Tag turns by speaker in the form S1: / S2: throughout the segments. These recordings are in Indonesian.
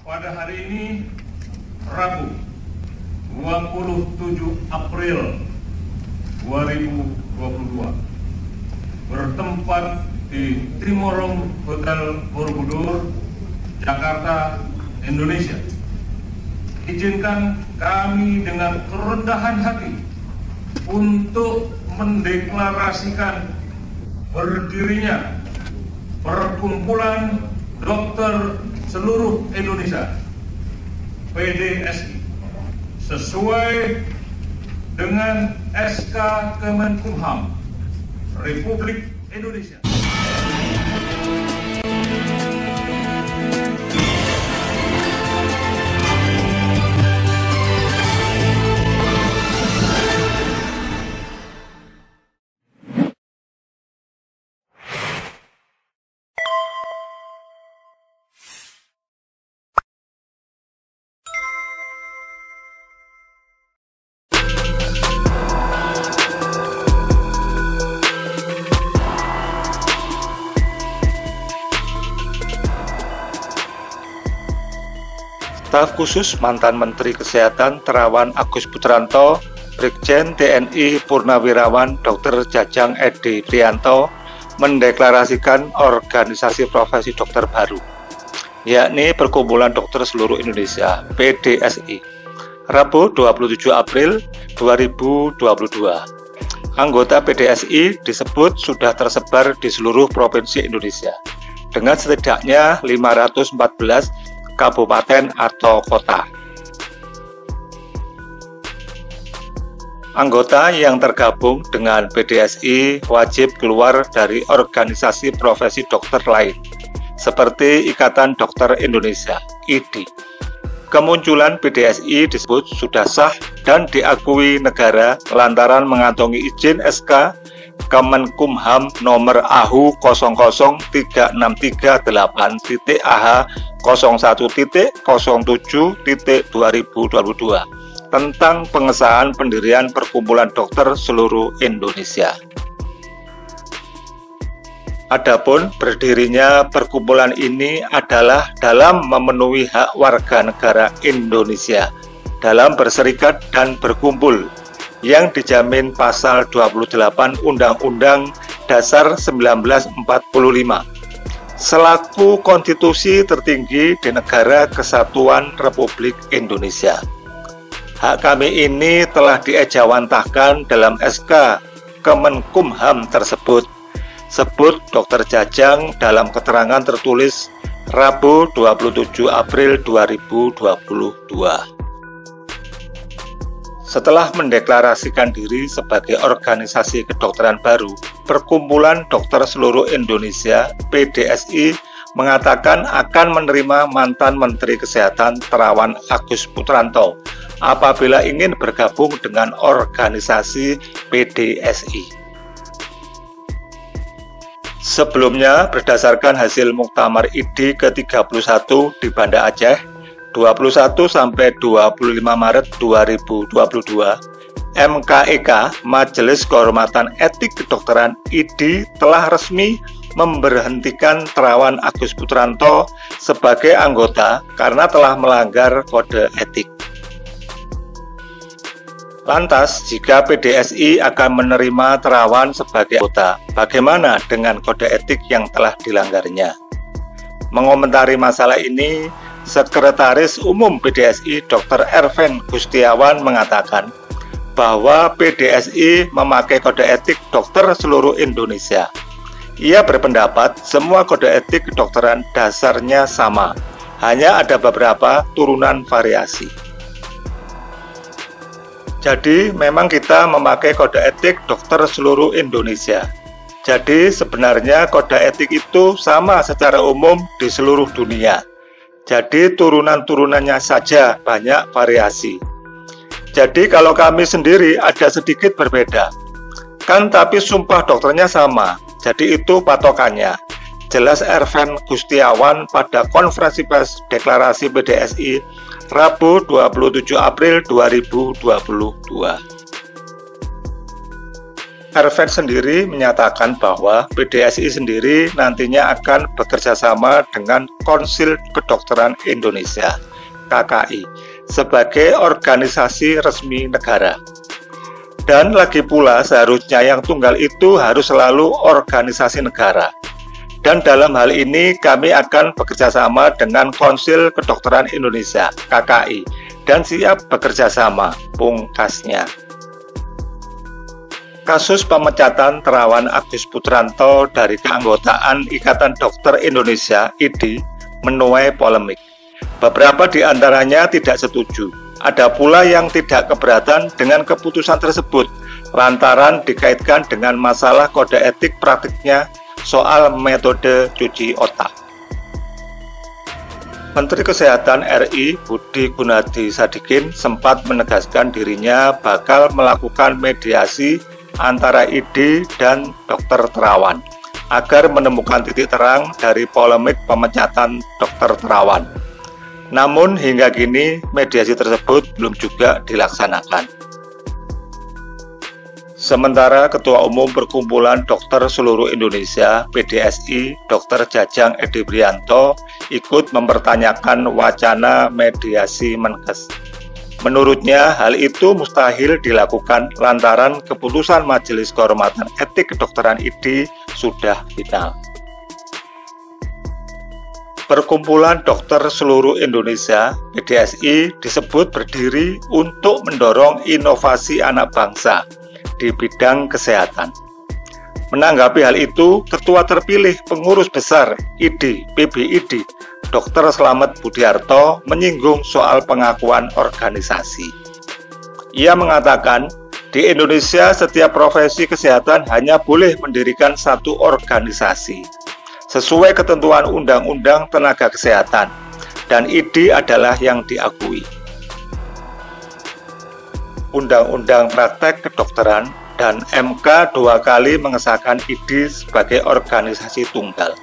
S1: pada hari ini, Rabu, 27 April 2022, bertempat di Trimorong Hotel Borobudur, Jakarta, Indonesia. Izinkan kami dengan kerendahan hati untuk mendeklarasikan berdirinya Perkumpulan Dokter Seluruh Indonesia (PDSI) sesuai dengan SK Kemenkumham Republik Indonesia.
S2: Staf khusus mantan Menteri Kesehatan Terawan Agus Putranto, Brigjen TNI Purnawirawan Dr. Jajang Edi Prianto mendeklarasikan organisasi profesi dokter baru, yakni Perkumpulan Dokter Seluruh Indonesia (PDSI), Rabu 27 April 2022. Anggota PDSI disebut sudah tersebar di seluruh provinsi Indonesia dengan setidaknya 514 kabupaten atau kota. Anggota yang tergabung dengan PDSI wajib keluar dari organisasi profesi dokter lain, seperti Ikatan Dokter Indonesia (IDI). Kemunculan PDSI disebut sudah sah dan diakui negara lantaran mengantongi izin SK Kemenkumham nomor AHU 00.363.8.AH01.07.2022 tentang pengesahan pendirian Perkumpulan Dokter Seluruh Indonesia. Adapun berdirinya perkumpulan ini adalah dalam memenuhi hak warga negara Indonesia dalam berserikat dan berkumpul yang dijamin pasal 28 Undang-Undang Dasar 1945 selaku konstitusi tertinggi di Negara Kesatuan Republik Indonesia. Hak kami ini telah diejawantahkan dalam SK Kemenkumham tersebut, sebut Dr. Jajang dalam keterangan tertulis Rabu 27 April 2022. Setelah mendeklarasikan diri sebagai organisasi kedokteran baru, Perkumpulan Dokter Seluruh Indonesia (PDSI) mengatakan akan menerima mantan Menteri Kesehatan Terawan Agus Putranto apabila ingin bergabung dengan organisasi PDSI. Sebelumnya, berdasarkan hasil Muktamar IDI ke-31 di Banda Aceh, 21–25 Maret 2022, MKEK Majelis Kehormatan Etik Kedokteran IDI telah resmi memberhentikan Terawan Agus Putranto sebagai anggota karena telah melanggar kode etik. Lantas, jika PDSI akan menerima Terawan sebagai anggota, bagaimana dengan kode etik yang telah dilanggarnya? Mengomentari masalah ini, Sekretaris Umum PDSI Dr. Erven Gustiawan mengatakan bahwa PDSI memakai kode etik dokter seluruh Indonesia. Ia berpendapat semua kode etik kedokteran dasarnya sama, hanya ada beberapa turunan variasi. Jadi memang kita memakai kode etik dokter seluruh Indonesia. Jadi sebenarnya kode etik itu sama secara umum di seluruh dunia. Jadi turunan-turunannya saja banyak variasi. Jadi kalau kami sendiri ada sedikit berbeda. Kan tapi sumpah dokternya sama. Jadi itu patokannya. Jelas Erven Gustiawan pada konferensi pers deklarasi PDSI Rabu 27 April 2022. Erven sendiri menyatakan bahwa PDSI sendiri nantinya akan bekerja sama dengan Konsil Kedokteran Indonesia (KKI) sebagai organisasi resmi negara. Dan lagi pula seharusnya yang tunggal itu harus selalu organisasi negara. Dan dalam hal ini kami akan bekerja sama dengan Konsil Kedokteran Indonesia (KKI) dan siap bekerja sama, pungkasnya. Kasus pemecatan Terawan Agus Putranto dari keanggotaan Ikatan Dokter Indonesia (IDI) menuai polemik. Beberapa di antaranya tidak setuju. Ada pula yang tidak keberatan dengan keputusan tersebut lantaran dikaitkan dengan masalah kode etik praktiknya soal metode cuci otak. Menteri Kesehatan RI Budi Gunadi Sadikin sempat menegaskan dirinya bakal melakukan mediasi antara IDI dan Dr. Terawan agar menemukan titik terang dari polemik pemecatan Dr. Terawan. Namun hingga kini mediasi tersebut belum juga dilaksanakan. Sementara Ketua Umum Perkumpulan Dokter Seluruh Indonesia (PDSI) Dr. Jajang Edi Prianto ikut mempertanyakan wacana mediasi Menkes. Menurutnya hal itu mustahil dilakukan lantaran keputusan Majelis Kehormatan Etik Kedokteran IDI sudah final. Perkumpulan Dokter Seluruh Indonesia (PDSI) disebut berdiri untuk mendorong inovasi anak bangsa di bidang kesehatan. Menanggapi hal itu, Ketua terpilih Pengurus Besar IDI PBID Dr. Slamet Budiarto menyinggung soal pengakuan organisasi. Ia mengatakan, di Indonesia setiap profesi kesehatan hanya boleh mendirikan satu organisasi sesuai ketentuan Undang-Undang Tenaga Kesehatan, dan IDI adalah yang diakui. Undang-Undang Praktek Kedokteran dan MK 2 kali mengesahkan IDI sebagai organisasi tunggal.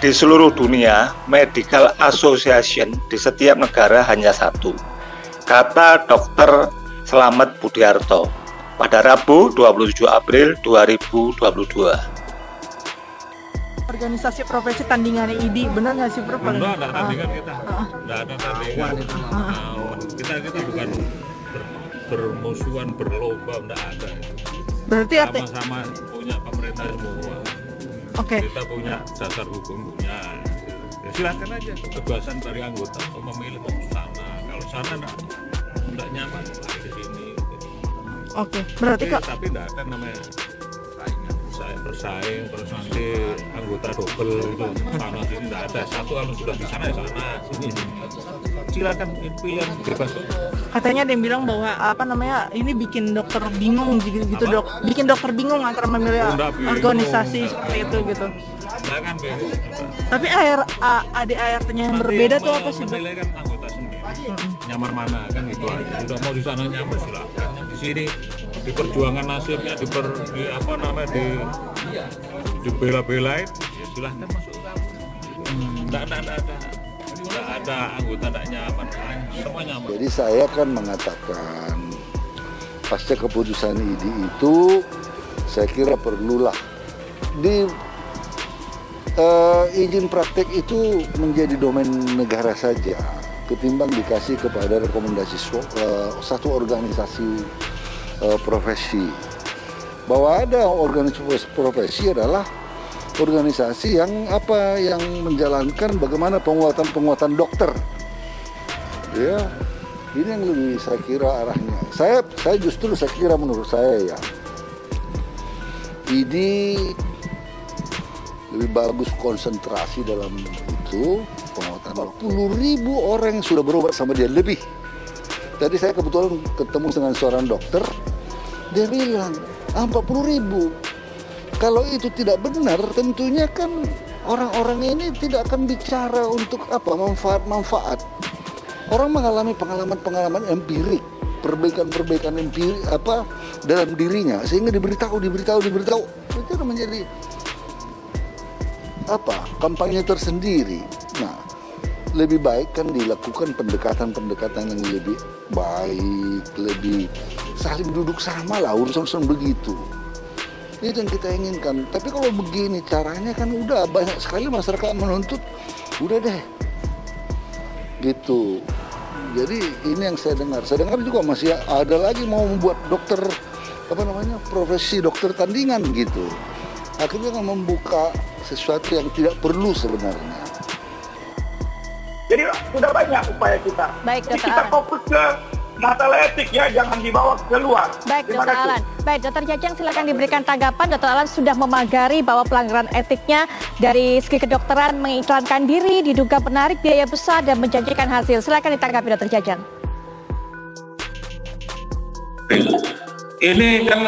S2: Di seluruh dunia, Medical Association di setiap negara hanya satu, kata Dr. Slamet Budiarto pada Rabu 27 April 2022.
S3: Organisasi profesi tandingannya IDI, benar nggak sih Prof?
S4: Enggak ada tandingan kita. Enggak ada tandingan. Kita bukan bermusuhan, berlomba, enggak ada.
S3: Berarti
S4: sama-sama punya pemerintah semua.
S3: Oke.
S4: Kita punya dasar hukumnya. Ya, silakan aja kebebasan dari anggota memilih mau sana. Kalau sana enggak nyaman lagi di sini.
S3: Oke. Berarti
S4: tapi enggak ada namanya bersaing terus nanti anggota double itu sana sini enggak ada. Satu kalau sudah di sana ya sana, sini silakan pilihan bebas.
S3: Katanya ada yang bilang bahwa ini bikin dokter bingung gitu dok, bikin dokter bingung antara memilih organisasi seperti itu gitu.
S4: Jangan bingung.
S3: Tapi ART-nya yang berbeda tuh apa sih?
S4: Menilai kan anggota sendiri. Nyamar mana kan gitu aja. Udah mau di sana nyaman silakan. Di sini diperjuangkan nasibnya dibela-belain ya silahkan masuk. Enggak ada anggota tidak nyaman, semua nyaman.
S5: Jadi saya kan mengatakan pasca keputusan IDI itu saya kira perlulah di izin praktek itu menjadi domain negara saja ketimbang dikasih kepada rekomendasi satu organisasi profesi. Bahwa ada organisasi profesi adalah organisasi yang menjalankan bagaimana penguatan dokter. Ya, ini yang lebih saya kira arahnya. Saya kira menurut saya ya, ini lebih bagus konsentrasi dalam itu penguatan 40.000 orang yang sudah berobat sama dia lebih. Tadi saya kebetulan ketemu dengan seorang dokter, dia bilang 40.000. Kalau itu tidak benar, tentunya kan orang-orang ini tidak akan bicara untuk manfaat. Orang mengalami pengalaman empirik, perbaikan empirik dalam dirinya, sehingga diberitahu. Itu menjadi kampanye tersendiri. Nah, lebih baik kan dilakukan pendekatan-pendekatan yang lebih baik, lebih saling duduk sama lah urusan-urusan begitu. Itu yang kita inginkan. Tapi kalau begini caranya kan udah banyak sekali masyarakat menuntut, udah deh. Gitu. Jadi ini yang saya dengar. Saya dengar juga masih ada lagi mau membuat dokter profesi dokter tandingan gitu. Akhirnya kan membuka sesuatu yang tidak perlu sebenarnya.
S6: Jadi sudah banyak upaya kita.
S7: Baik, Dr.
S6: Kita
S7: Alan.
S6: fokus ke masalah etik ya, jangan dibawa keluar.
S7: Baik,
S6: Terima
S7: Dr.
S6: kasih.
S7: Alan. Baik, Dr. Jajang silakan diberikan tanggapan. Dr. Alan sudah memagari bahwa pelanggaran etiknya dari segi kedokteran mengiklankan diri, diduga menarik biaya besar dan menjanjikan hasil. Silakan ditanggapi, Dr. Jajang.
S4: Ini kan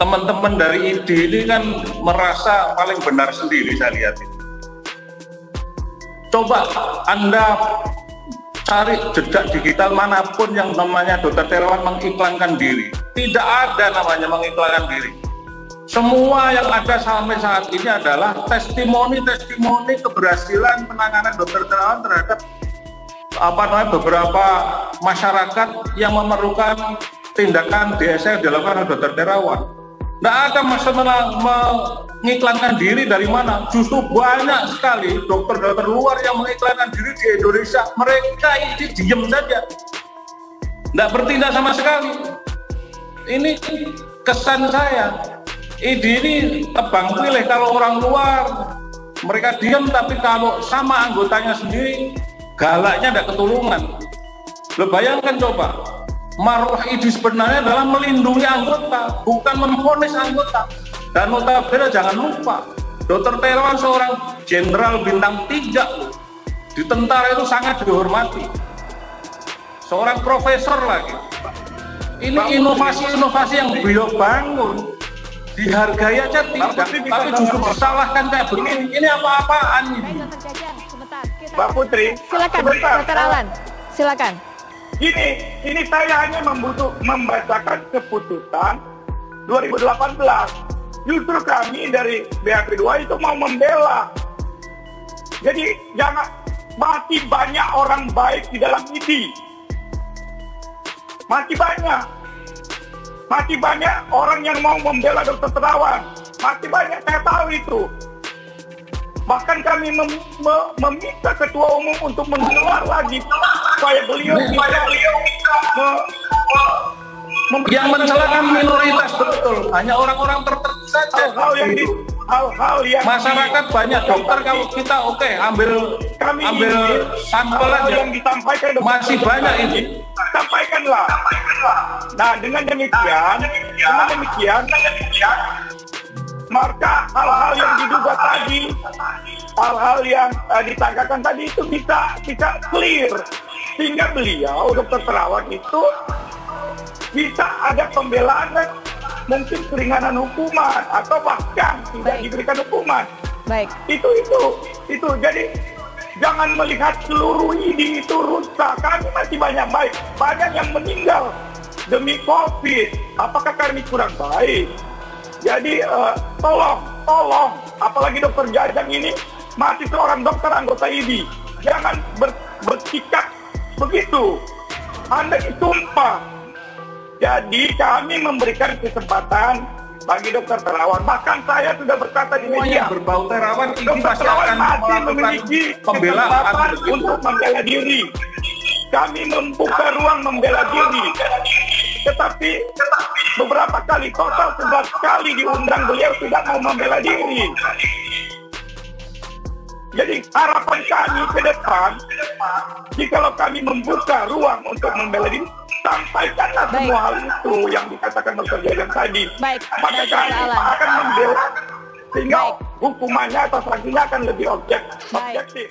S4: teman-teman dari ID ini kan merasa paling benar sendiri, saya lihat ini. Coba Anda cari jejak digital manapun yang namanya Dr. Terawan mengiklankan diri. Tidak ada namanya mengiklankan diri. Semua yang ada sampai saat ini adalah testimoni-testimoni keberhasilan penanganan Dr. Terawan terhadap beberapa masyarakat yang memerlukan tindakan DSR dilakukan oleh Dr. Terawan. Tidak ada masalah mengiklankan diri dari mana. Justru banyak sekali dokter-dokter luar yang mengiklankan diri di Indonesia. Mereka ini diam saja, tidak bertindak sama sekali. Ini kesan saya. Ini tebang pilih kalau orang luar mereka diam, tapi kalau sama anggotanya sendiri galaknya tidak ketulungan. Lo bayangkan coba. Marwah ID sebenarnya adalah melindungi anggota, bukan memvonis anggota. Dan notabene jangan lupa, Dr. Terawan seorang jenderal bintang 3 di tentara itu sangat dihormati. Seorang profesor lagi. Ini inovasi-inovasi yang beliau bangun dihargai aja tidak, tapi justru disalahkan kayak begini. Ini apa-apaan ini?
S7: Baik, Dr. Jajang, sebentar.
S6: Mbak Putri,
S7: Silakan,
S6: sebentar.
S7: Dr. Alan. Silakan.
S6: Ini saya hanya membacakan keputusan 2018. Justru kami dari BAP2 itu mau membela. Jadi jangan, masih banyak orang baik di dalam ID. Masih banyak orang yang mau membela Dr. Terawan. Masih banyak, saya tahu itu. Bahkan kami meminta Ketua Umum untuk menggelar lagi supaya beliau
S4: yang mencelakakan minoritas, betul. Hanya orang-orang tertentu saja.
S6: Hal-hal yang
S4: masyarakat banyak dokter, kalau kita ambil sampel aja
S6: yang disampaikan
S4: masih banyak ini.
S6: Sampaikanlah. Nah, dengan demikian, maka hal-hal yang diduga tadi, hal-hal yang ditangkakan tadi itu bisa clear, sehingga beliau Dr. Terawan itu bisa ada pembelaan dan mungkin keringanan hukuman atau bahkan tidak diberikan hukuman.
S7: Baik.
S6: Itu. Jadi jangan melihat seluruh ID itu rusak. Kami masih banyak yang meninggal demi COVID. Apakah kami kurang baik? Jadi tolong, apalagi Dr. Jajang ini masih seorang dokter anggota ID. Jangan bersikap begitu. Anda disumpah. Jadi kami memberikan kesempatan bagi Dr. Terawan. Bahkan saya sudah berkata di media,
S4: berbau Terawan ini
S6: Dr.
S4: pasti
S6: Terawan
S4: akan
S6: masih memiliki kesempatan untuk membela diri. Kami membuka ruang membela diri. Tetapi beberapa kali, total 11 kali diundang, beliau tidak mau membela diri. Jadi harapan kami ke depan, jikalau kami membuka ruang untuk membela diri, sampaikanlah semua hal itu yang dikatakan Dr. Jajang tadi. Maka kami akan membela, sehingga hukumannya atau sanksinya akan lebih objektif.